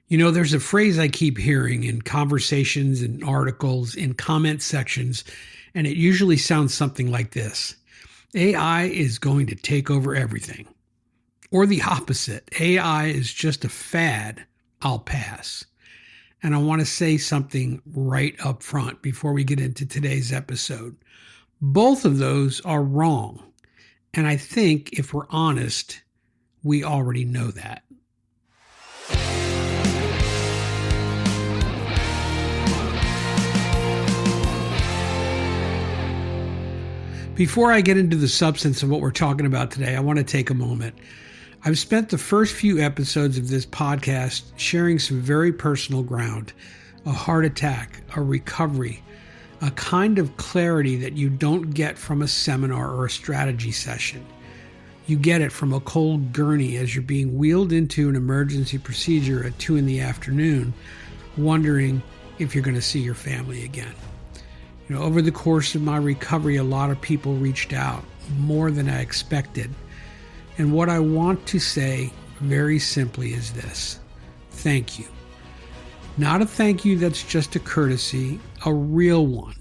There's a phrase I keep hearing in conversations and articles, in comment sections, and it usually sounds something like this: AI is going to take over everything. Or the opposite: AI is just a fad, I'll pass. And I want to say something right up front before we get into today's episode. Both of those are wrong. And I think if we're honest, we already know that. Before I get into the substance of what we're talking about today, I want to take a moment. I've spent the first few episodes of this podcast sharing some very personal ground: a heart attack, a recovery, a kind of clarity that you don't get from a seminar or a strategy session. You get it from a cold gurney as you're being wheeled into an emergency procedure at 2 p.m, wondering if you're going to see your family again. Over the course of my recovery, a lot of people reached out, more than I expected. And what I want to say very simply is this: thank you. Not a thank you that's just a courtesy, a real one.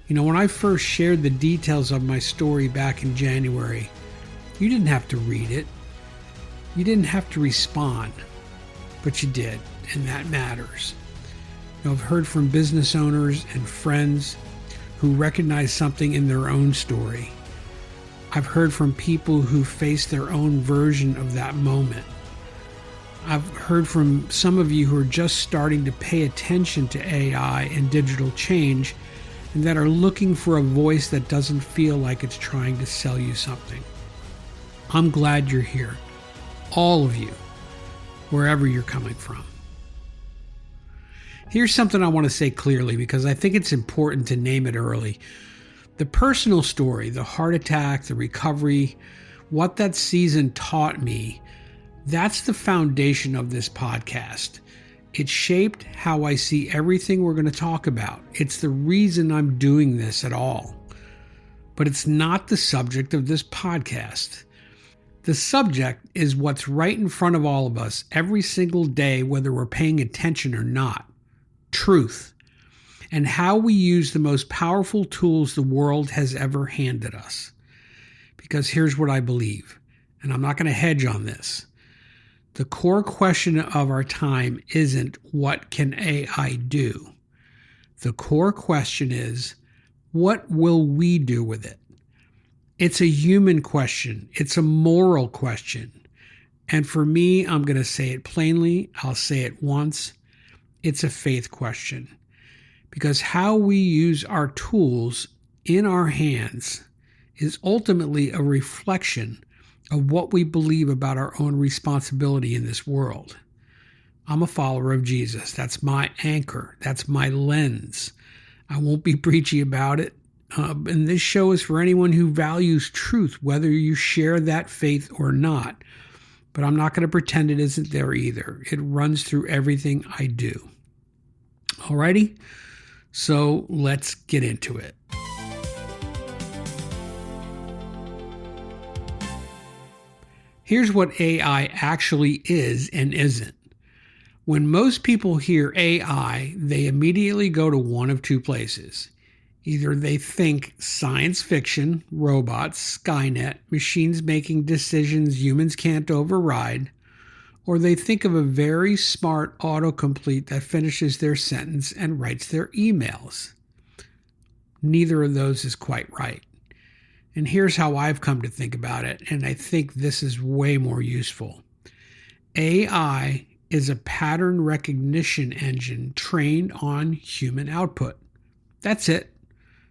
When I first shared the details of my story back in January, you didn't have to read it. You didn't have to respond, but you did, and that matters. I've heard from business owners and friends who recognize something in their own story. I've heard from people who face their own version of that moment. I've heard from some of you who are just starting to pay attention to AI and digital change and that are looking for a voice that doesn't feel like it's trying to sell you something. I'm glad you're here, all of you, wherever you're coming from. Here's something I want to say clearly because I think it's important to name it early. The personal story, the heart attack, the recovery, what that season taught me, that's the foundation of this podcast. It shaped how I see everything we're going to talk about. It's the reason I'm doing this at all. But it's not the subject of this podcast. The subject is what's right in front of all of us every single day, whether we're paying attention or not. Truth, and how we use the most powerful tools the world has ever handed us. Because here's what I believe, and I'm not going to hedge on this. The core question of our time isn't what can AI do? The core question is, what will we do with it? It's a human question. It's a moral question. And for me, I'm going to say it plainly. I'll say it once. It's a faith question, because how we use our tools in our hands is ultimately a reflection of what we believe about our own responsibility in this world. I'm a follower of Jesus. That's my anchor. That's my lens. I won't be preachy about it. And this show is for anyone who values truth, whether you share that faith or not. But I'm not going to pretend it isn't there either. It runs through everything I do. Alrighty? So let's get into it. Here's what AI actually is and isn't. When most people hear AI, they immediately go to one of two places. Either they think science fiction, robots, Skynet, machines making decisions humans can't override, or they think of a very smart autocomplete that finishes their sentence and writes their emails. Neither of those is quite right. And here's how I've come to think about it, and I think this is way more useful. AI is a pattern recognition engine trained on human output. That's it.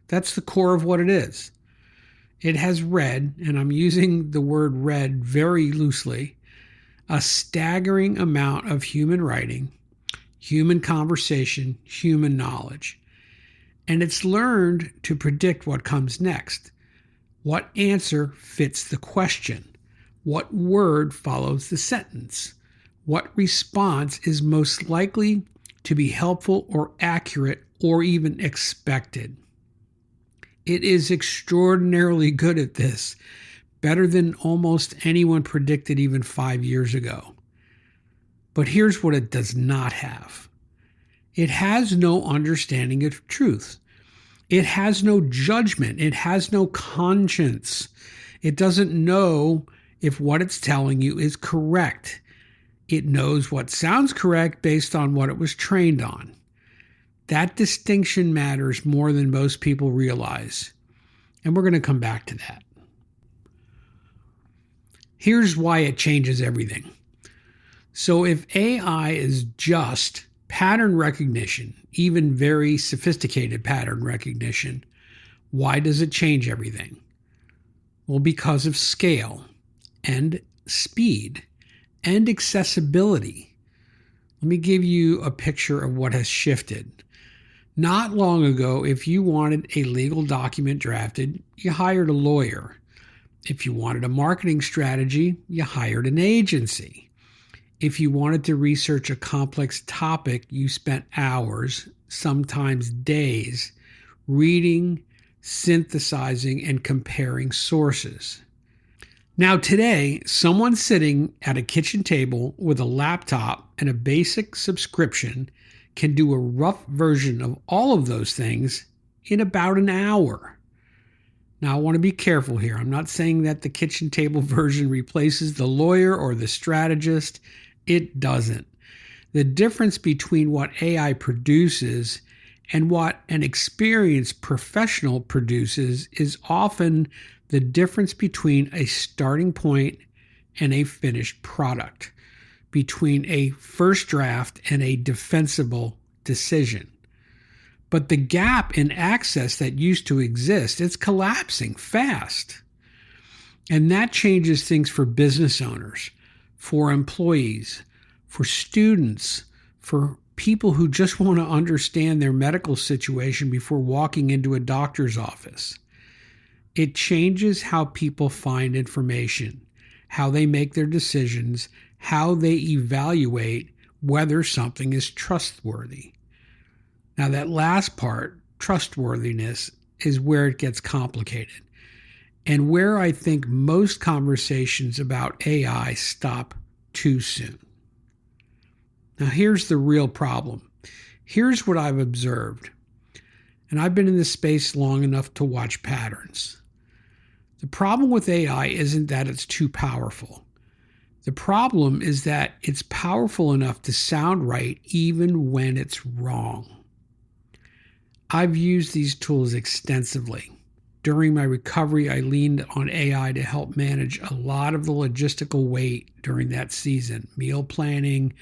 That's the core of what it is. It has read, and I'm using the word read very loosely, a staggering amount of human writing, human conversation, human knowledge. And it's learned to predict what comes next. What answer fits the question? What word follows the sentence? What response is most likely to be helpful or accurate or even expected? It is extraordinarily good at this, better than almost anyone predicted even 5 years ago. But here's what it does not have. It has no understanding of truth. It has no judgment. It has no conscience. It doesn't know if what it's telling you is correct. It knows what sounds correct based on what it was trained on. That distinction matters more than most people realize. And we're going to come back to that. Here's why it changes everything. So if AI is just pattern recognition, even very sophisticated pattern recognition, why does it change everything? Well, because of scale and speed and accessibility. Let me give you a picture of what has shifted. Not long ago, if you wanted a legal document drafted, you hired a lawyer. If you wanted a marketing strategy, you hired an agency. If you wanted to research a complex topic, you spent hours, sometimes days, reading, synthesizing, and comparing sources. Now today, someone sitting at a kitchen table with a laptop and a basic subscription can do a rough version of all of those things in about an hour. Now, I want to be careful here. I'm not saying that the kitchen table version replaces the lawyer or the strategist. It doesn't. The difference between what AI produces and what an experienced professional produces is often the difference between a starting point and a finished product, between a first draft and a defensible decision. But the gap in access that used to exist, it's collapsing fast. And that changes things for business owners, for employees, for students, for people who just want to understand their medical situation before walking into a doctor's office. It changes how people find information, how they make their decisions, how they evaluate whether something is trustworthy. Now, that last part, trustworthiness, is where it gets complicated and where I think most conversations about AI stop too soon. Now, here's the real problem. Here's what I've observed, and I've been in this space long enough to watch patterns. The problem with AI isn't that it's too powerful. The problem is that it's powerful enough to sound right even when it's wrong. I've used these tools extensively. During my recovery, I leaned on AI to help manage a lot of the logistical weight during that season. Meal planning,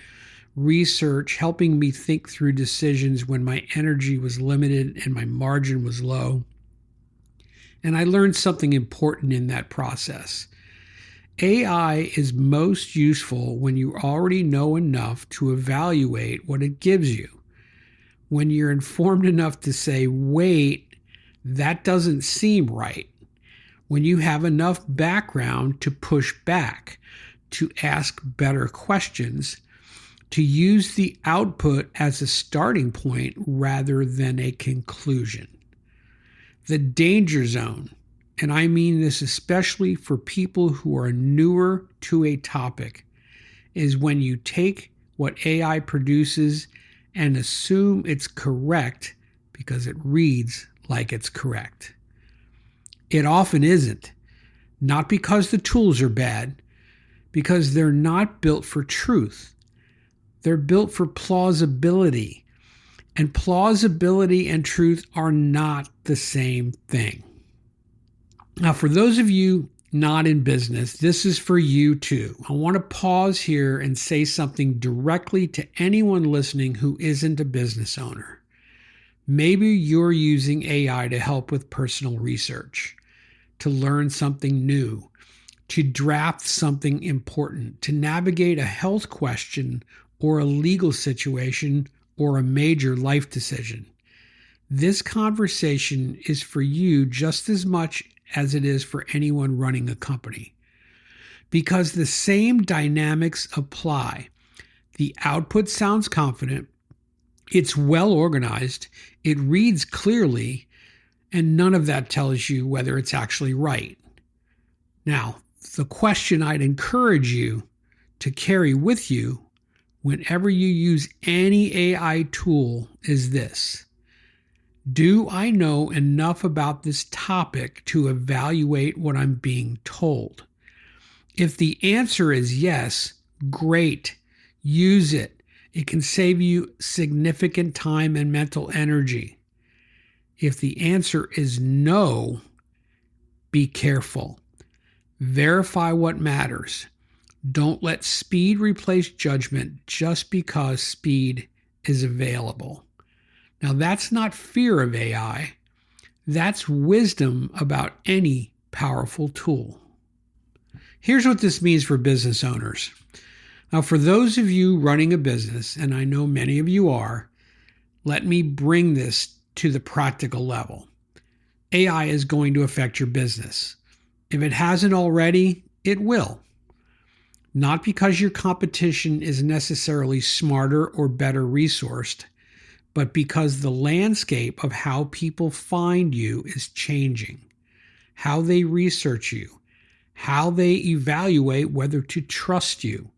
research, helping me think through decisions when my energy was limited and my margin was low. And I learned something important in that process. AI is most useful when you already know enough to evaluate what it gives you. When you're informed enough to say, wait, that doesn't seem right. When you have enough background to push back, to ask better questions, to use the output as a starting point rather than a conclusion. The danger zone, and I mean this especially for people who are newer to a topic, is when you take what AI produces and assume it's correct because it reads like it's correct. It often isn't, not because the tools are bad, because they're not built for truth. They're built for plausibility, and plausibility and truth are not the same thing. Now, for those of you not in business, this is for you too. I want to pause here and say something directly to anyone listening who isn't a business owner. Maybe you're using AI to help with personal research, to learn something new, to draft something important, to navigate a health question or a legal situation or a major life decision. This conversation is for you just as much as it is for anyone running a company, because the same dynamics apply. The output sounds confident, it's well organized, it reads clearly, and none of that tells you whether it's actually right. Now, the question I'd encourage you to carry with you whenever you use any AI tool is this: do I know enough about this topic to evaluate what I'm being told? If the answer is yes, great, use it. It can save you significant time and mental energy. If the answer is no, be careful. Verify what matters. Don't let speed replace judgment just because speed is available. Now, that's not fear of AI. That's wisdom about any powerful tool. Here's what this means for business owners. Now, for those of you running a business, and I know many of you are, let me bring this to the practical level. AI is going to affect your business. If it hasn't already, it will. Not because your competition is necessarily smarter or better resourced, but because the landscape of how people find you is changing, how they research you, how they evaluate whether to trust you,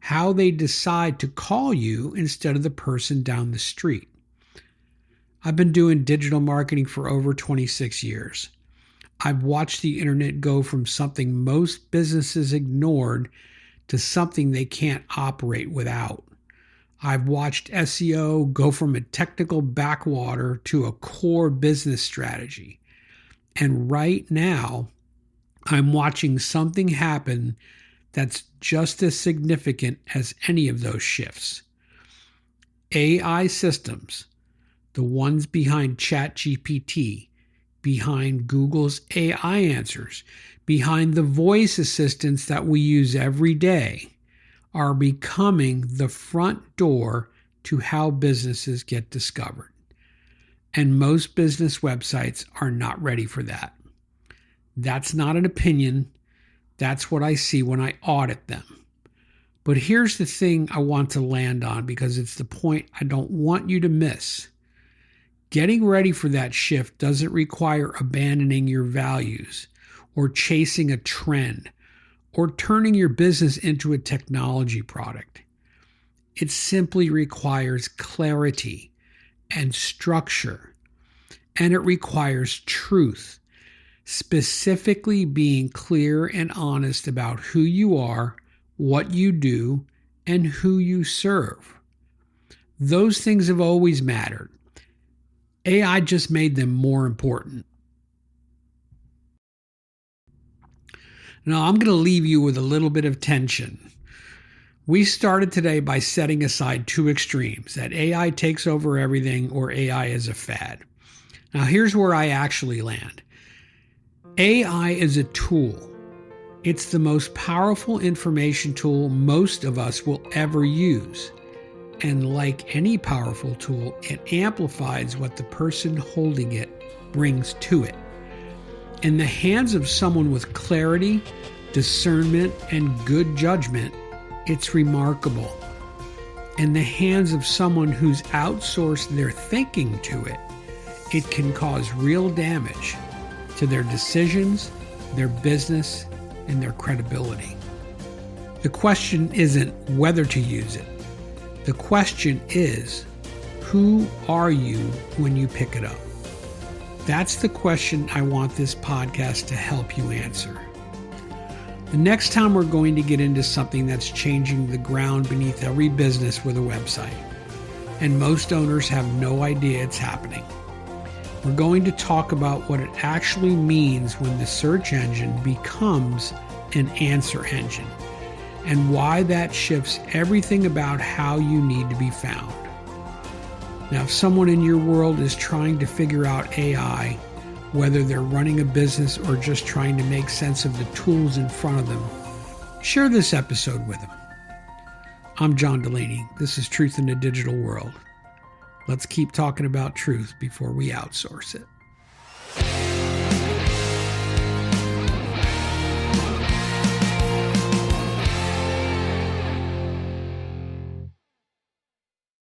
how they decide to call you instead of the person down the street. I've been doing digital marketing for over 26 years. I've watched the internet go from something most businesses ignored to something they can't operate without. I've watched SEO go from a technical backwater to a core business strategy. And right now, I'm watching something happen that's just as significant as any of those shifts. AI systems, the ones behind ChatGPT, behind Google's AI answers, behind the voice assistants that we use every day, are becoming the front door to how businesses get discovered. And most business websites are not ready for that. That's not an opinion. That's what I see when I audit them. But here's the thing I want to land on, because it's the point I don't want you to miss. Getting ready for that shift doesn't require abandoning your values or chasing a trend or turning your business into a technology product. It simply requires clarity and structure, and it requires truth, specifically being clear and honest about who you are, what you do, and who you serve. Those things have always mattered. AI just made them more important. Now, I'm going to leave you with a little bit of tension. We started today by setting aside two extremes, that AI takes over everything or AI is a fad. Now, here's where I actually land. AI is a tool. It's the most powerful information tool most of us will ever use. And like any powerful tool, it amplifies what the person holding it brings to it. In the hands of someone with clarity, discernment, and good judgment, it's remarkable. In the hands of someone who's outsourced their thinking to it, it can cause real damage to their decisions, their business, and their credibility. The question isn't whether to use it. The question is, who are you when you pick it up? That's the question I want this podcast to help you answer. The next time we're going to get into something that's changing the ground beneath every business with a website, and most owners have no idea it's happening. We're going to talk about what it actually means when the search engine becomes an answer engine, and why that shifts everything about how you need to be found. Now, if someone in your world is trying to figure out AI, whether they're running a business or just trying to make sense of the tools in front of them, share this episode with them. I'm John Delaney. This is Truth in the Digital World. Let's keep talking about truth before we outsource it.